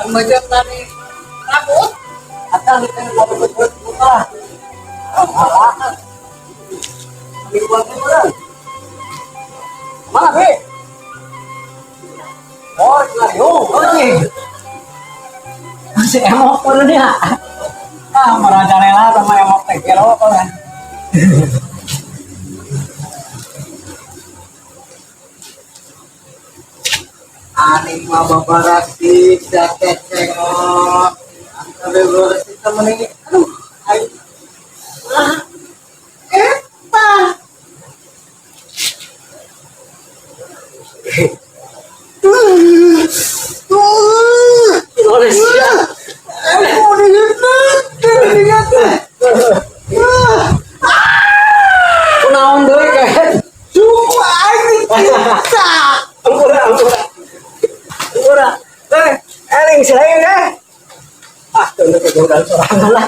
macam tadi rambut atau kita buat buka malah dibuat bulan mana be oh lagi masih emok pun dia merajalela sama emok tekelo kan Anik mah babarasi jaket cengok antara beres kita meninggi aduh ayo eta Indonesia mau diingat kunaon deui kayak cuma anjing ampura eling selain tuh untuk kegodaan sorangan lah